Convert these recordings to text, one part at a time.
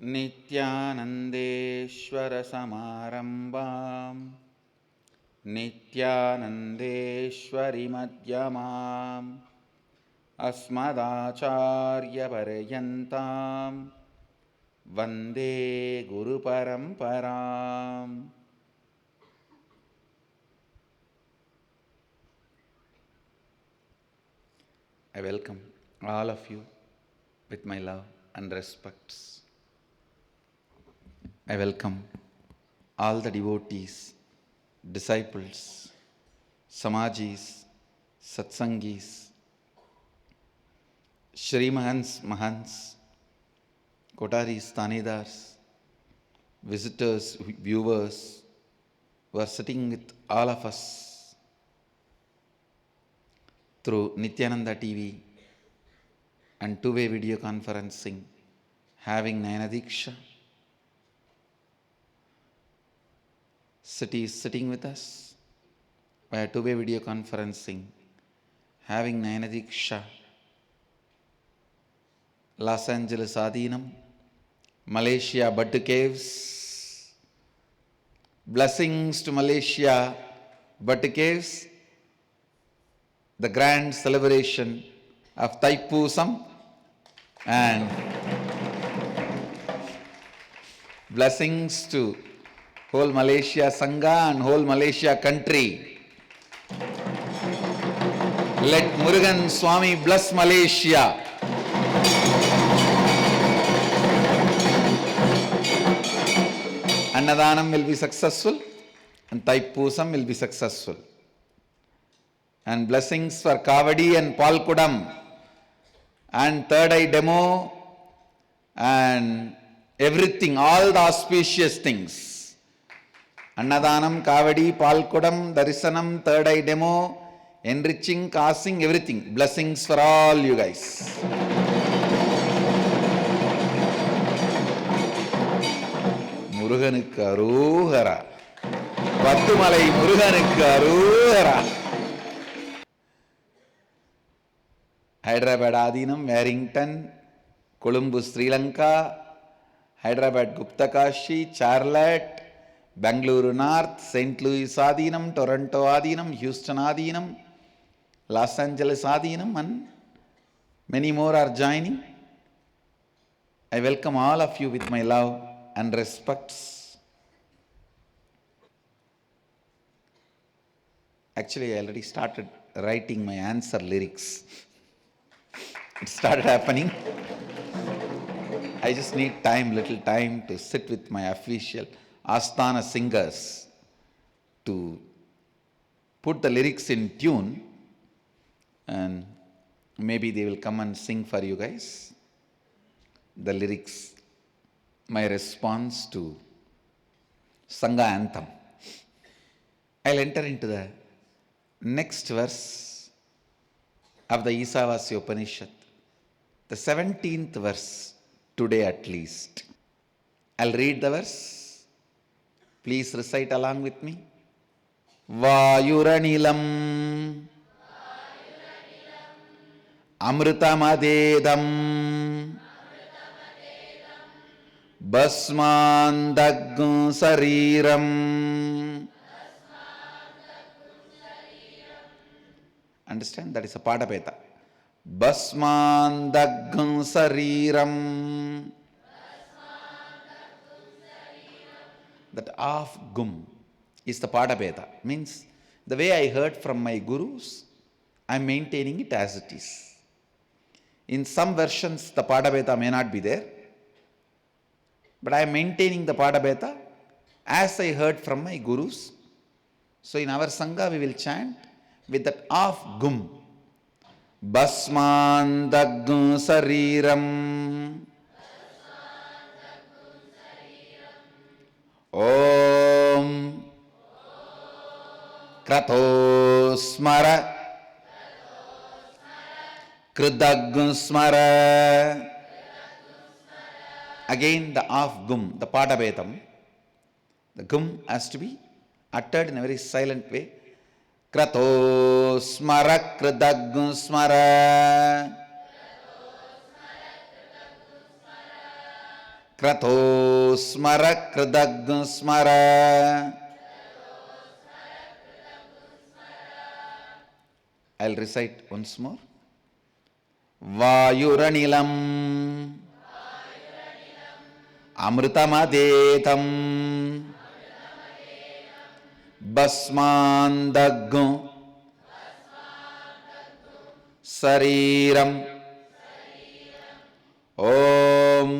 नित्यानन्देश्वरसमारम्भां नित्यानन्देश्वरिमध्यमाम् अस्मदाचार्यपर्यन्तां वन्दे गुरुपरम्पराम्. I welcome all of you with my love and respects. I welcome all the devotees, disciples, samajis, satsangis, Shrimahans, Mahants, Kotaris, Tanidars, visitors, viewers who are sitting with all of us through Nithyananda TV and two-way video conferencing, having Nayanadiksha. City is sitting with us via two-way video conferencing, having Nayanadiksha. Los Angeles Adinam, Malaysia Buttu Caves. Blessings to Malaysia Buttu Caves. The grand celebration of Thaipusam, and blessings to whole Malaysia Sangha and whole Malaysia country. Let Murugan Swami bless Malaysia. Annadanam will be successful and Thaipusam will be successful. And blessings for Kavadi and Palkudam and Third Eye Demo and everything, all the auspicious things. Annadanam, Kavadi, Palkudam, Darisanam, Third Eye Demo, enriching, causing, everything. Blessings for all you guys. Muruganukku Arohara. Pattumalai Muruganukku Arohara. Hyderabad Adinam, Warrington, Colombo, Sri Lanka, Hyderabad Gupta Kashi, Charlotte, Bangalore North, St. Louis Adinam, Toronto Adinam, Houston Adinam, Los Angeles Adinam, and many more are joining. I welcome all of you with my love and respects. Actually, I already started writing my answer lyrics. It started happening. I just need time, little time to sit with my official Asthana singers to put the lyrics in tune, and maybe they will come and sing for you guys. The lyrics, my response to Sangha anthem. I'll enter into the next verse of the Isavasya Upanishad. The 17th verse, today at least. I'll read the verse. Please recite along with me. Vayuranilam Amritamadedam Basmandagum Sariram. Understand? That is a Padapeta. Basmandagum Sariram. That of gum is the Padapeta. Means the way I heard from my gurus, I am maintaining it as it is. In some versions, the Padapeta may not be there, but I am maintaining the Padapeta as I heard from my gurus. So in our Sangha, we will chant with that of gum. Basmandagum Sariram. Om krato smara kṛtaṁ smara. Again the of gum, the Padabetam. The gum has to be uttered in a very silent way. Krato smara kṛtaṁ smara. krato smara kṛtaṁ smara. I'll recite once more. Vayuranilam amritamadhetam basmandaggu sariram om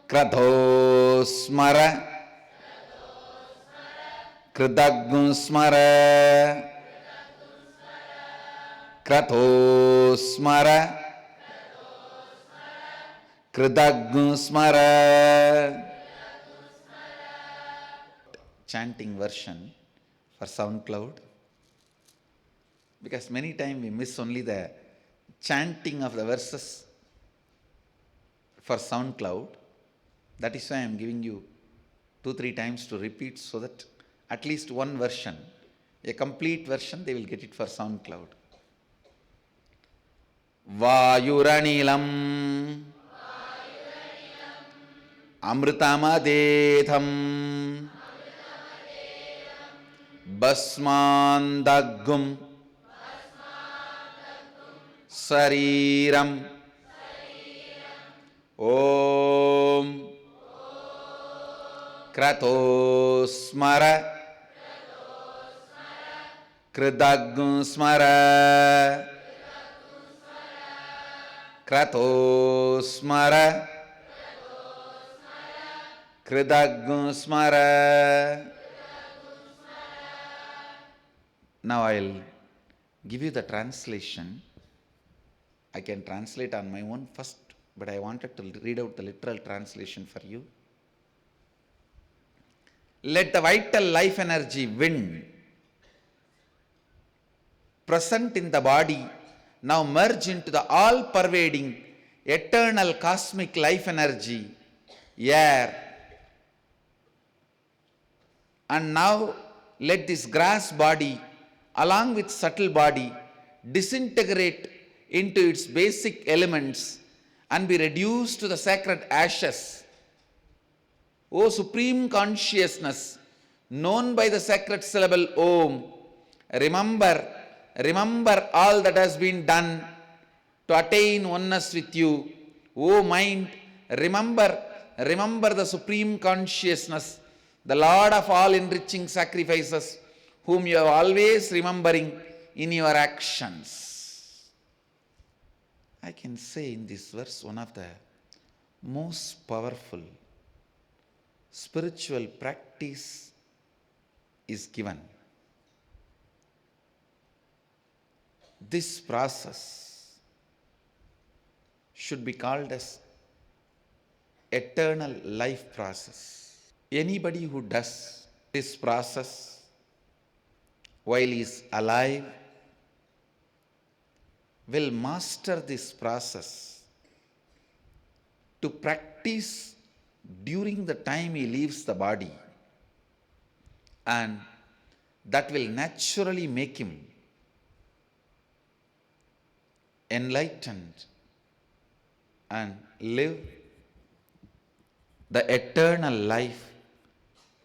krato smara kṛtaṁ smara krato smara kṛtaṁ smara. Chanting version for SoundCloud, because many times we miss only the chanting of the verses for SoundCloud. That is why I am giving you 2-3 times to repeat, so that at least one version, a complete version, they will get it for SoundCloud. Vayuranilam amritamadetham basmandaggum sariram om krato smara kṛtaṁ smara krato smara kṛtaṁ smara. Now I'll give you the translation. I can translate on my own first, but I wanted to read out the literal translation for you. Let the vital life energy wind present in the body now merge into the all-pervading eternal cosmic life energy, air. And now let this grass body along with subtle body disintegrate into its basic elements and be reduced to the sacred ashes. O Supreme Consciousness, known by the sacred syllable Om, remember all that has been done to attain oneness with you. O mind, remember the Supreme Consciousness, the Lord of all enriching sacrifices, whom you are always remembering in your actions. I can say in this verse, one of the most powerful spiritual practice is given. This process should be called as eternal life process. Anybody who does this process while he is alive will master this process to practice during the time he leaves the body, and that will naturally make him enlightened and live the eternal life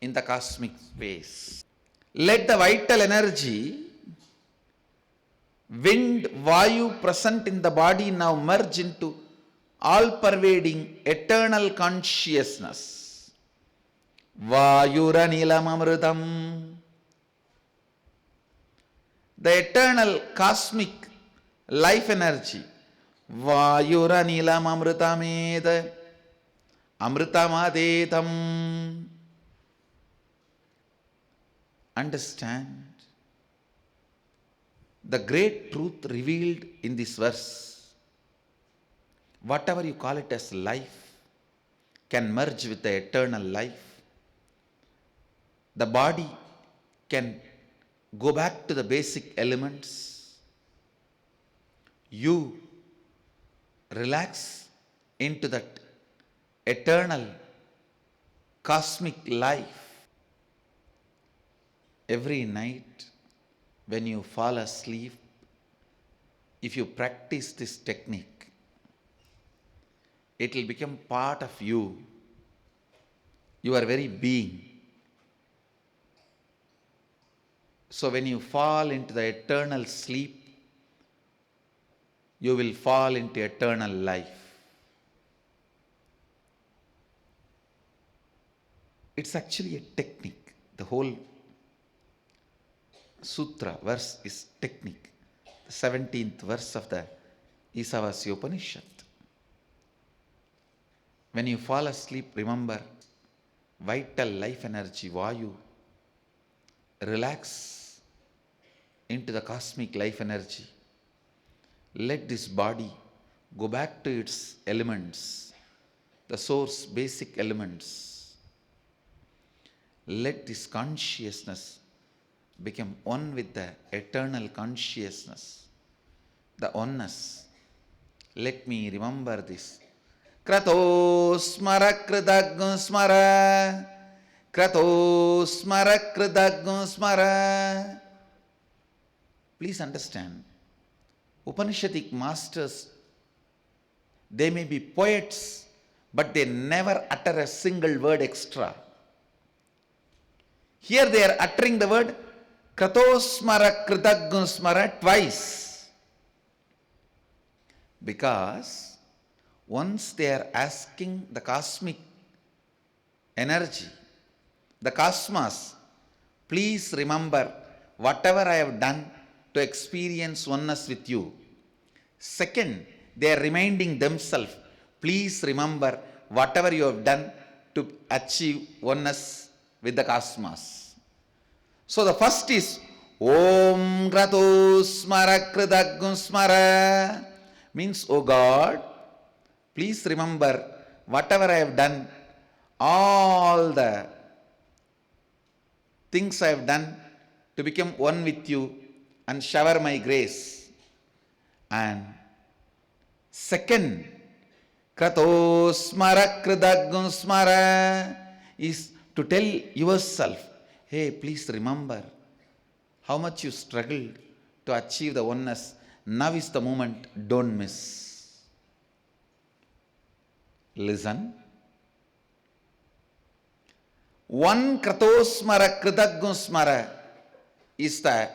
in the cosmic space. Let the vital energy, wind, vayu present in the body now merge into all-pervading eternal consciousness. Vayuranilam amritam. The eternal cosmic life energy. Vayuranilam amritamed amritamadetam. Understand the great truth revealed in this verse. Whatever you call it as life can merge with the eternal life. The body can go back to the basic elements. You relax into that eternal cosmic life. Every night when you fall asleep, if you practice this technique, It will become part of you, your very being. So when you fall into the eternal sleep, you will fall into eternal life. It's actually a technique. The whole sutra verse is technique. The 17th verse of the Isavasya Upanishad. When you fall asleep, remember vital life energy, Vayu. Relax into the cosmic life energy. Let this body go back to its elements, the source basic elements. Let this consciousness become one with the eternal consciousness, the oneness. Let me remember this. Krato smara kṛtaṁ smara. Krato smara kṛtaṁ smara. Please understand, Upanishadic masters, they may be poets, but they never utter a single word extra. Here they are uttering the word krato smara kṛtaṁ smara twice. Because once they are asking the cosmic energy, the cosmos, please remember whatever I have done to experience oneness with you. Second, they are reminding themselves, please remember whatever you have done to achieve oneness with the cosmos. So the first is Om Krato Smara Kṛtaṁ Smara, means, O God, please remember whatever I have done, all the things I have done to become one with you and shower my grace. And second, krato smara kṛtaṁ smara, is to tell yourself, hey, please remember how much you struggled to achieve the oneness. Now is the moment, don't miss. Listen. One krato smara kṛtaṁ smara is the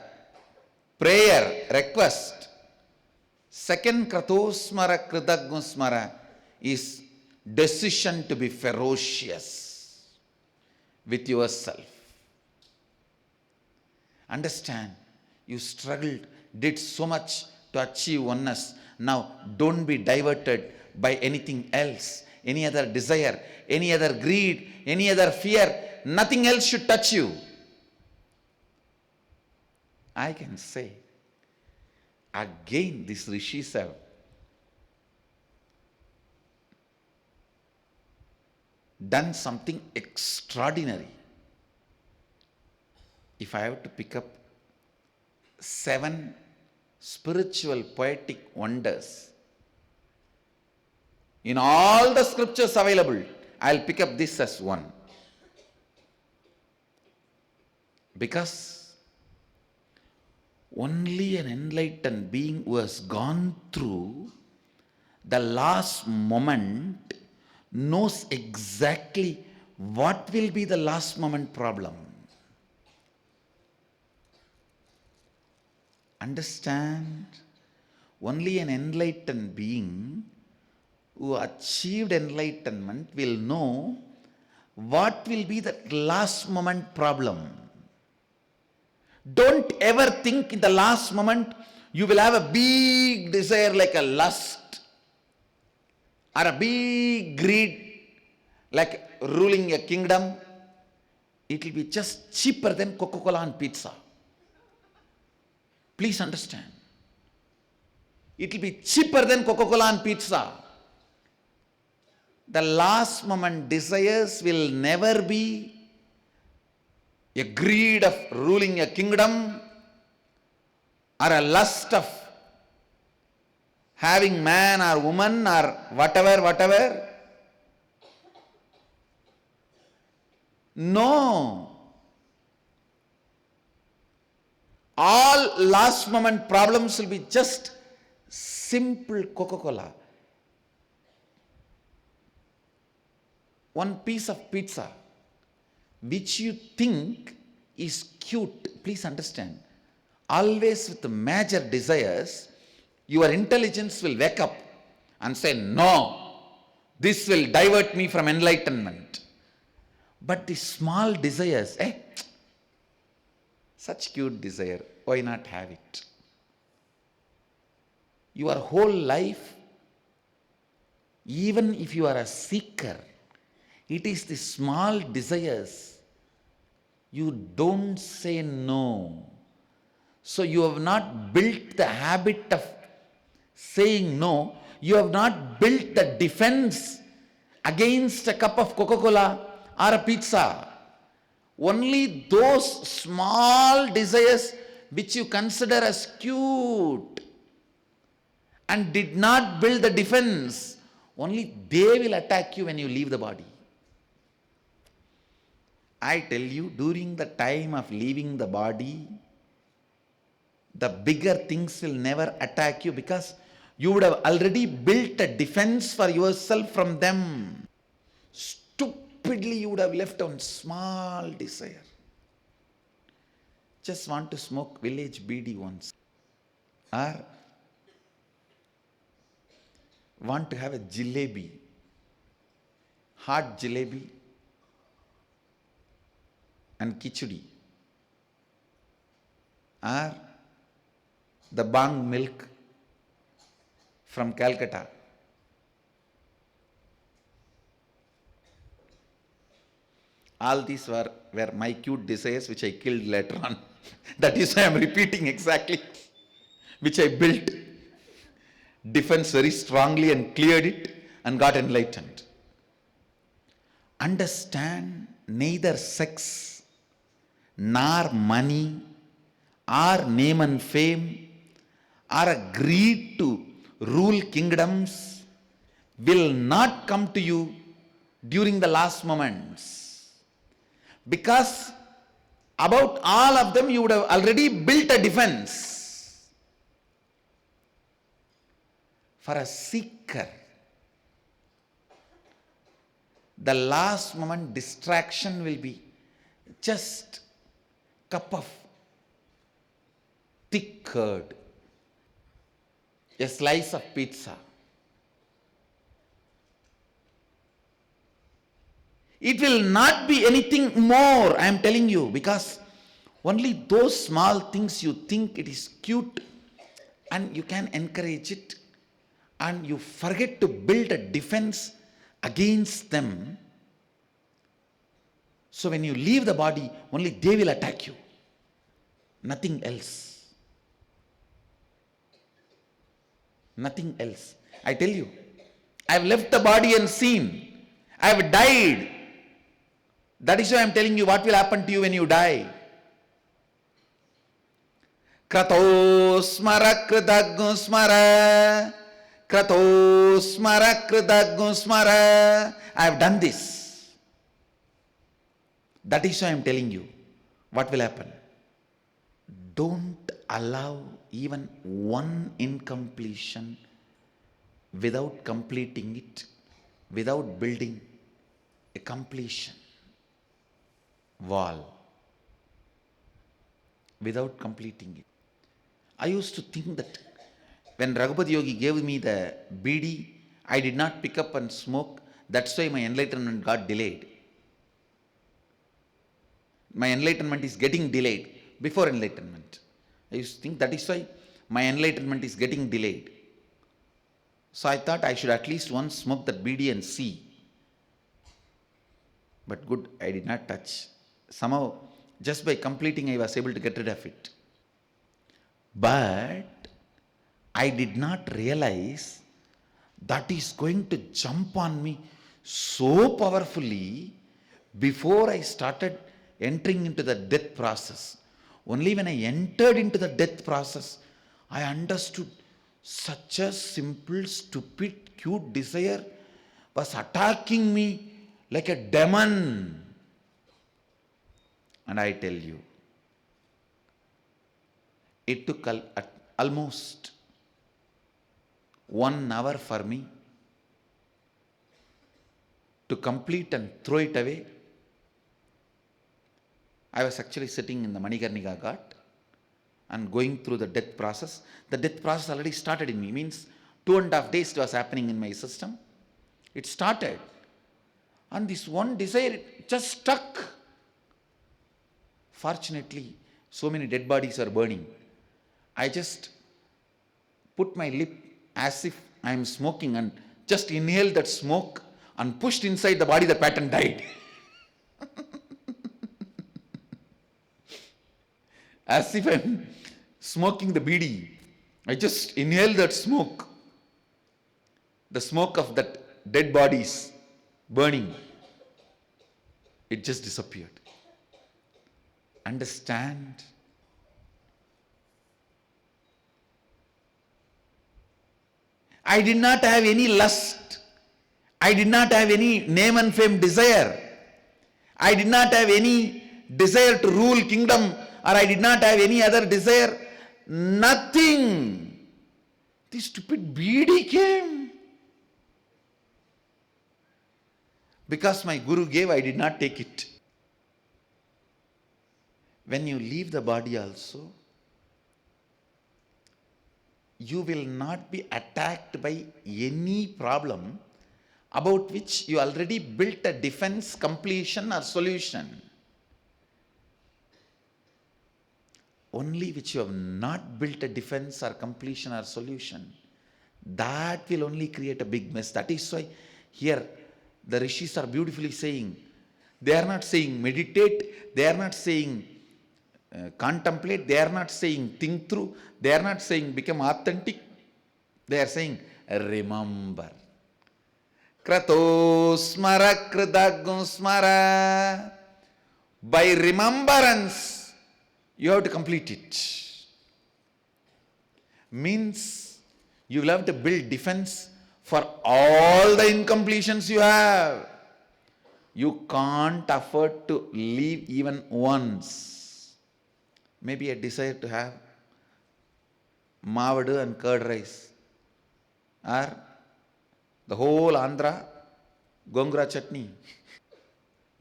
prayer, request. Second krato smara kṛtaṁ smara is decision to be ferocious with yourself. Understand, you struggled, did so much to achieve oneness. Now don't be diverted by anything else, any other desire, any other greed, any other fear. Nothing else should touch you. I can say, again, these rishis have done something extraordinary. If I have to pick up 7 spiritual poetic wonders in all the scriptures available, I'll pick up this as one. Because only an enlightened being who has gone through the last moment knows exactly what will be the last moment problem. Understand? Only an enlightened being who achieved enlightenment will know what will be the last moment problem. Don't ever think in the last moment you will have a big desire like a lust or a big greed like ruling a kingdom. It will be just cheaper than Coca-Cola and pizza. Please understand. It will be cheaper than Coca-Cola and pizza. The last moment desires will never be a greed of ruling a kingdom or a lust of having man or woman or whatever. No. All last moment problems will be just simple Coca-Cola. one piece of pizza which you think is cute, please understand, always with major desires, your intelligence will wake up and say, no, this will divert me from enlightenment. But the small desires, such cute desire, why not have it? Your whole life, even if you are a seeker, it is the small desires. You don't say no. So you have not built the habit of saying no. You have not built the defense against a cup of Coca-Cola or a pizza. Only those small desires which you consider as cute and did not build the defense, only they will attack you when you leave the body. I tell you, during the time of leaving the body, the bigger things will never attack you because you would have already built a defense for yourself from them. Stupidly you would have left on small desire. Just want to smoke village BD once. Or want to have a jalebi, hot jalebi and khichdi. Or the bang milk from Calcutta. All these were my cute desires which I killed later on. That is why I am repeating exactly, which I built defense very strongly and cleared it and got enlightened. Understand, neither sex, nor money, or name and fame, or a greed to rule kingdoms will not come to you during the last moments. Because about all of them you would have already built a defense. For a seeker, the last moment distraction will be just cup of thick curd, a slice of pizza. It will not be anything more, I am telling you, because only those small things you think it is cute and you can encourage it and you forget to build a defense against them. So when you leave the body, only they will attack you, nothing else. Nothing else. I tell you, I have left the body and seen. I have died. That is why I am telling you what will happen to you when you die. Krato smara kṛtaṁ smara. Krato smara kṛtaṁ smara. I have done this. That is why I am telling you what will happen. Don't allow even one incompletion without completing it, without building a completion wall, without completing it. I used to think that when Raghupati Yogi gave me the BD, I did not pick up and smoke. That's why my enlightenment got delayed. My enlightenment is getting delayed before enlightenment. I used to think that is why my enlightenment is getting delayed. So I thought I should at least once smoke that BD and see. But good, I did not touch. Somehow, just by completing, I was able to get rid of it. But I did not realize that is going to jump on me so powerfully before I started entering into the death process. Only when I entered into the death process, I understood such a simple, stupid, cute desire was attacking me like a demon. And I tell you, it took almost 1 hour for me to complete and throw it away. I was actually sitting in the Marikarnika Ghat and going through the death process. The death process already started in me, means 2.5 days it was happening in my system. It started. And this one desire just stuck. Fortunately, so many dead bodies are burning. I just put my lip as if I am smoking and just inhaled that smoke and pushed inside the body, the pattern died. As if I am smoking the bidi. I just inhaled that smoke. The smoke of that dead bodies burning. It just disappeared. Understand? I did not have any lust. I did not have any name and fame desire. I did not have any desire to rule kingdom, or I did not have any other desire. Nothing. This stupid BD came. Because my Guru gave, I did not take it. When you leave the body also, you will not be attacked by any problem about which you already built a defense, completion or solution. Only which you have not built a defense or completion or solution, that will only create a big mess. That is why here the Rishis are beautifully saying, they are not saying meditate, they are not saying contemplate, they are not saying think through, they are not saying become authentic, they are saying remember. Krato, smara, kṛtaṁ, smara. By remembrance, you have to complete it. Means you will have to build defense for all the incompletions you have. You can't afford to leave even once. Maybe a desire to have mavadu and curd rice, or the whole Andhra gongura chutney,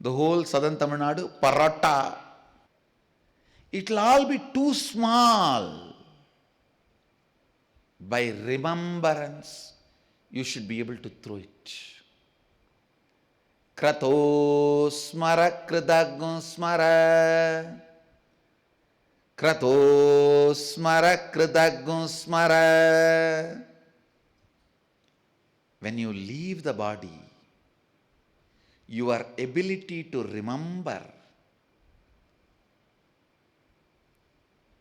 the whole southern Tamil Nadu paratha. It will all be too small. By remembrance, you should be able to throw it. Krato, smara, kṛtaṁ, smara. Krato, smara, kṛtaṁ, smara. When you leave the body, your ability to remember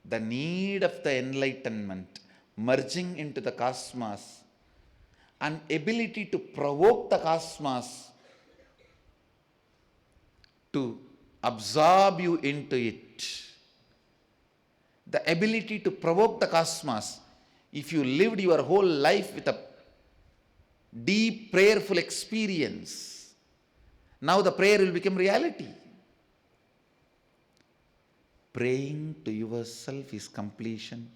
the need of the enlightenment merging into the cosmos, and ability to provoke the cosmos to absorb you into it. The ability to provoke the cosmos. If you lived your whole life with a deep prayerful experience, now the prayer will become reality. Praying to yourself is completion.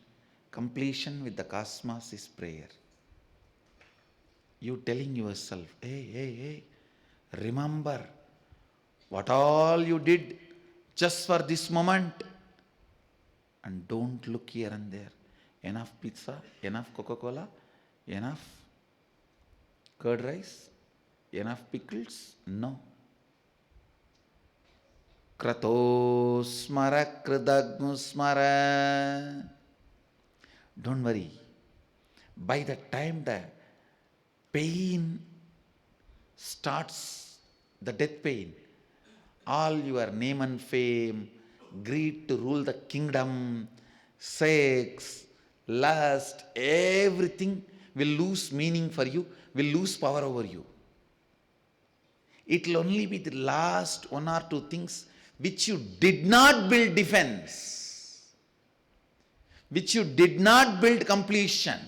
Completion with the cosmos is prayer. You telling yourself, hey, remember what all you did just for this moment. And don't look here and there. Enough pizza, enough Coca-Cola, enough curd rice, enough pickles? No. Krato, smara, kṛtaṁ, smara. Don't worry. By the time the pain starts, the death pain, all your name and fame, greed to rule the kingdom, sex, lust, everything will lose meaning for you, will lose power over you. It will only be the last one or two things which you did not build defense, which you did not build completion,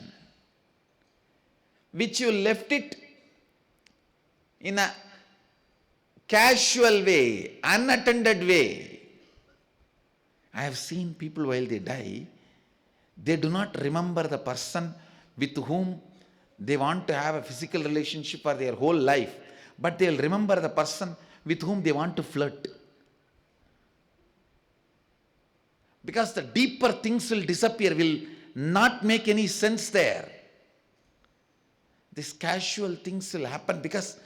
which you left it in a casual way, unattended way. I have seen people while they die, they do not remember the person with whom they want to have a physical relationship for their whole life. but they will remember the person with whom they want to flirt. Because the deeper things will disappear, will not make any sense there. These casual things will happen because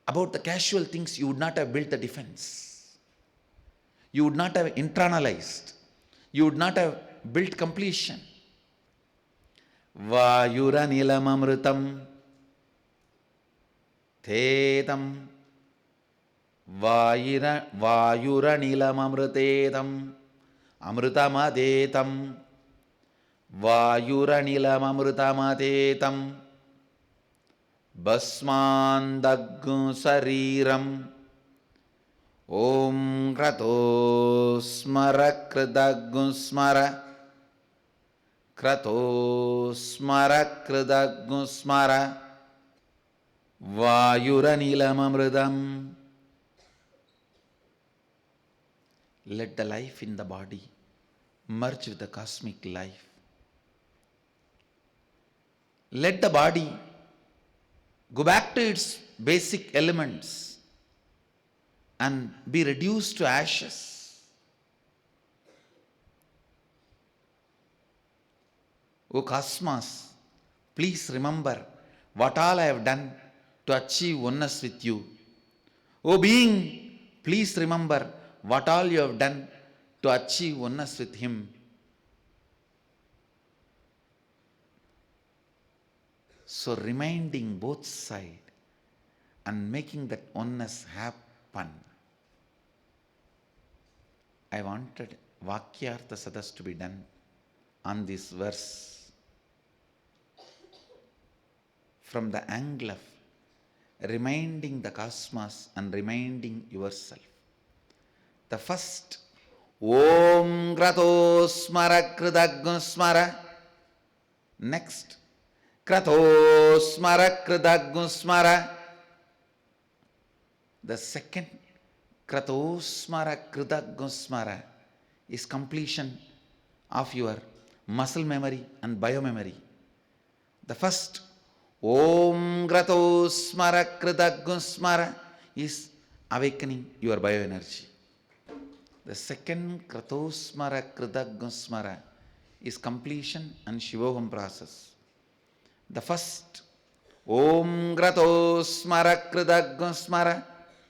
about the casual things you would not have built the defense. You would not have internalized. You would not have built completion. Vayuranilamamritam Thetam Vayuranilamamritetam Amrutamadetam Vayuranilamamrutamadetam Basmandaggu Sariram Om krato smara kṛtaṁ smara krato smara kṛtaṁ smara Vayuranilamamritam. Let the life in the body merge with the cosmic life. Let the body go back to its basic elements and be reduced to ashes. O cosmos, please remember what all I have done to achieve oneness with you. O being, please remember what all you have done to achieve oneness with him. So reminding both sides and making that oneness happen. I wanted Vakyartha Sadas to be done on this verse from the angle of reminding the cosmos and reminding yourself. The first, Om krato smara kṛtaṁ smara. Next, krato smara kṛtaṁ smara. The second, krato smara kṛtaṁ smara, is completion of your muscle memory and biomemory. The first, Om krato smara kṛtaṁ smara, is awakening your bioenergy. The second, krato smara kṛtaṁ smara, is completion and Shivoham process. The first, Om krato smara kṛtaṁ smara,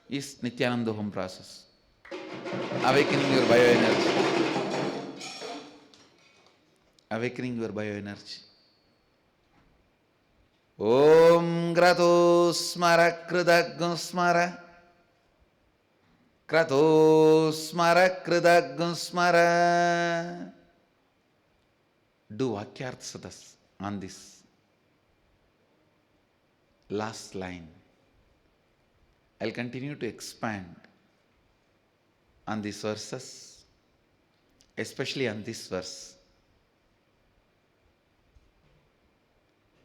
is Nithyananda home process. Awakening your bioenergy. Awakening your bioenergy. Om krato smara kṛtaṁ smara. Krato smara kṛtaṁ smara. Do Vakyartha Sadas on this last line. I'll continue to expand on these verses, especially on this verse.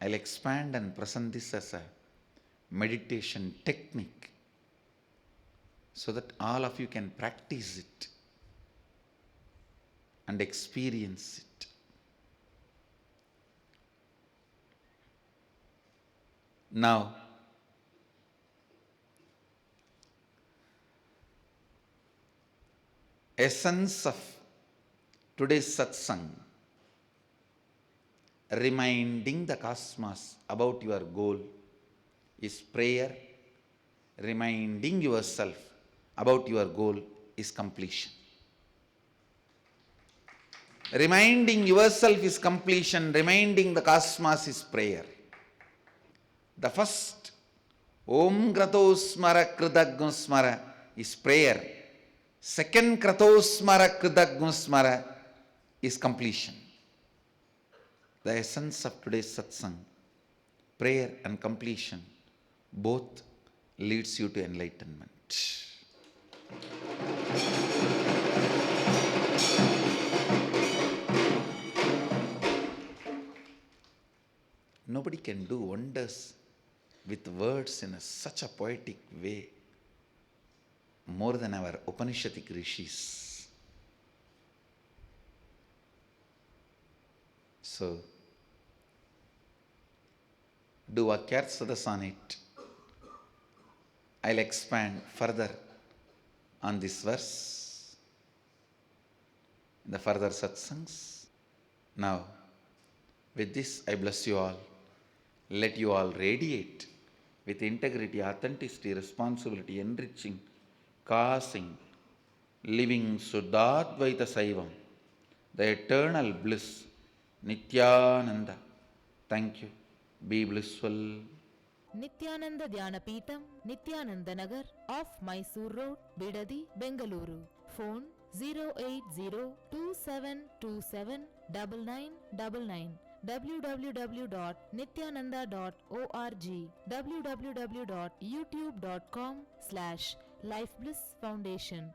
I'll expand and present this as a meditation technique so that all of you can practice it and experience it. Now, essence of today's satsang, reminding the cosmos about your goal, is prayer. Reminding yourself about your goal is completion. Reminding yourself is completion. Reminding the cosmos is prayer. The first, Om krato smara kṛtaṁ smara, is prayer. Second, krato smara kṛtaṁ smara, is completion. The essence of today's satsang, prayer and completion, both leads you to enlightenment. Nobody can do wonders with words in such a poetic way more than our Upanishadic Rishis. So, do Vakyartha Sadas on it. I'll expand further on this verse in the further satsangs. Now, with this, I bless you all. Let you all radiate with integrity, authenticity, responsibility, enriching, causing, living Suddhadvaita Saivam, the eternal bliss, Nithyananda. Thank you. Be blissful. Nithyananda Dhyanapītam, Nithyananda Nagar, off Mysore Road, Bidadi, Bengaluru. Phone 08027279999. www.nithyananda.org, www.youtube.com/Life Bliss Foundation.